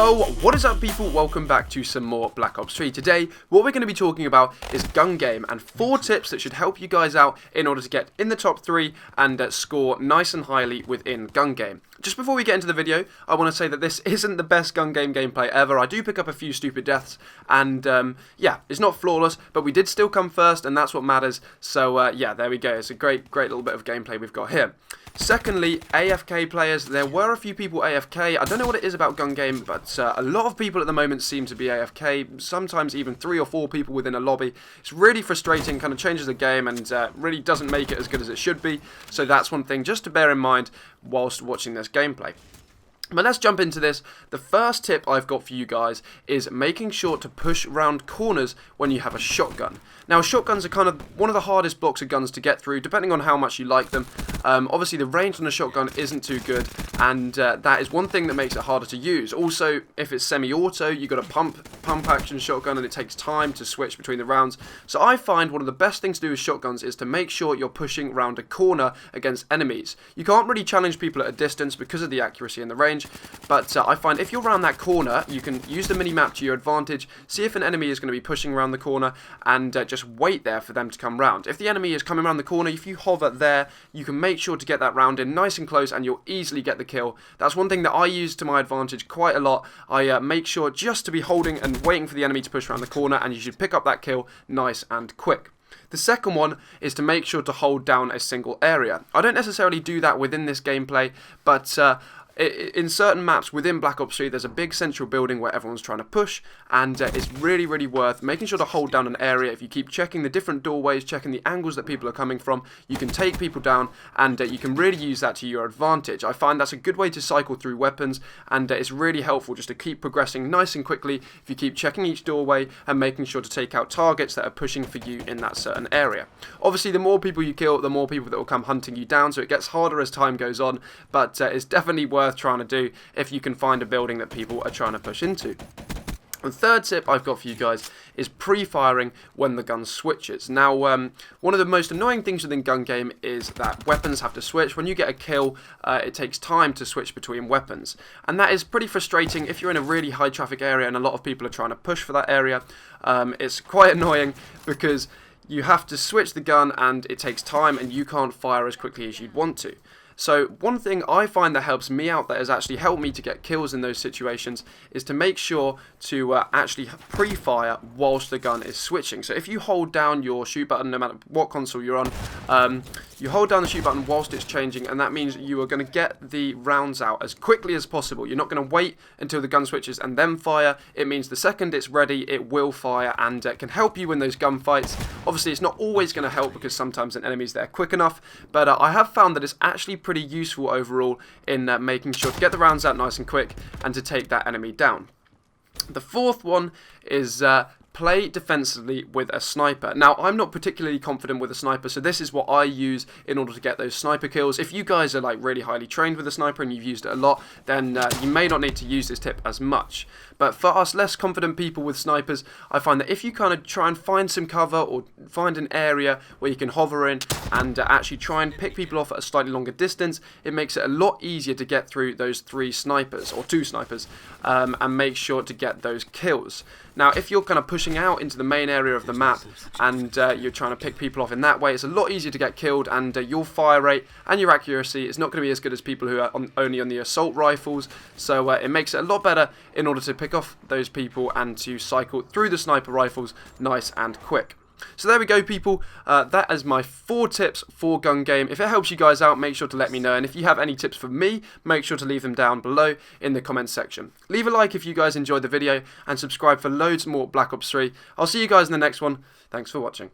Yo, what is up people? Welcome back to some more Black Ops 3. Today, what we're going to be talking about is Gungame and 4 tips that should help you guys out in order to get in the top 3 and score nice and highly within Gungame. Just before we get into the video, I want to say that this isn't the best Gungame gameplay ever. I do pick up a few stupid deaths, and yeah, it's not flawless, but we did still come first, and that's what matters. So yeah, there we go. It's a great little bit of gameplay we've got here. Secondly, AFK players. There were a few people AFK. I don't know what it is about Gungame, but a lot of people at the moment seem to be AFK. Sometimes even 3 or 4 people within a lobby. It's really frustrating, kind of changes the game, and really doesn't make it as good as it should be. So that's one thing just to bear in mind whilst watching this gameplay. But let's jump into this. The first tip I've got for you guys is making sure to push round corners when you have a shotgun. Now, shotguns are kind of one of the hardest blocks of guns to get through, depending on how much you like them. Obviously, the range on a shotgun isn't too good, and that is one thing that makes it harder to use. Also, if it's semi-auto, you've got a pump action shotgun, and it takes time to switch between the rounds. So I find one of the best things to do with shotguns is to make sure you're pushing round a corner against enemies. You can't really challenge people at a distance because of the accuracy and the range. But I find if you're around that corner, you can use the mini-map to your advantage, see if an enemy is going to be pushing around the corner, and just wait there for them to come round. If the enemy is coming around the corner, if you hover there, you can make sure to get that round in nice and close, and you'll easily get the kill. That's one thing that I use to my advantage quite a lot. I make sure just to be holding and waiting for the enemy to push around the corner, and you should pick up that kill nice and quick. The second one is to make sure to hold down a single area. I don't necessarily do that within this gameplay, but in certain maps within Black Ops 3, there's a big central building where everyone's trying to push, and it's really worth making sure to hold down an area. If you keep checking the different doorways, checking the angles that people are coming from, you can take people down, and you can really use that to your advantage. I find that's a good way to cycle through weapons, and it's really helpful just to keep progressing nice and quickly if you keep checking each doorway and making sure to take out targets that are pushing for you in that certain area. Obviously, the more people you kill, the more people that will come hunting you down, so it gets harder as time goes on, but it's definitely worth trying to do if you can find a building that people are trying to push into. The third tip I've got for you guys is pre-firing when the gun switches. Now, one of the most annoying things within Gungame is that weapons have to switch. When you get a kill, it takes time to switch between weapons. And that is pretty frustrating if you're in a really high traffic area and a lot of people are trying to push for that area. It's quite annoying because you have to switch the gun and it takes time and you can't fire as quickly as you'd want to. So one thing I find that helps me out, that has actually helped me to get kills in those situations, is to make sure to actually pre-fire whilst the gun is switching. So if you hold down your shoot button, no matter what console you're on, you hold down the shoot button whilst it's changing, and that means you are going to get the rounds out as quickly as possible. You're not going to wait until the gun switches and then fire. It means the second it's ready, it will fire, and it can help you in those gunfights. Obviously, it's not always going to help because sometimes an enemy's there quick enough, but I have found that it's actually pretty useful overall in making sure to get the rounds out nice and quick and to take that enemy down. The fourth one is play defensively with a sniper. Now, I'm not particularly confident with a sniper, so this is what I use in order to get those sniper kills. If you guys are like really highly trained with a sniper and you've used it a lot, then you may not need to use this tip as much. But for us less confident people with snipers, I find that if you kind of try and find some cover or find an area where you can hover in and actually try and pick people off at a slightly longer distance, it makes it a lot easier to get through those 3 snipers or 2 snipers and make sure to get those kills. Now, if you're kind of pushing out into the main area of the map and you're trying to pick people off in that way, it's a lot easier to get killed, and your fire rate and your accuracy is not going to be as good as people who are only on the assault rifles. So it makes it a lot better in order to pick off those people and to cycle through the sniper rifles nice and quick. So there we go, people. That is my 4 tips for Gungame. If it helps you guys out, make sure to let me know. And if you have any tips for me, make sure to leave them down below in the comments section. Leave a like if you guys enjoyed the video and subscribe for loads more Black Ops 3. I'll see you guys in the next one. Thanks for watching.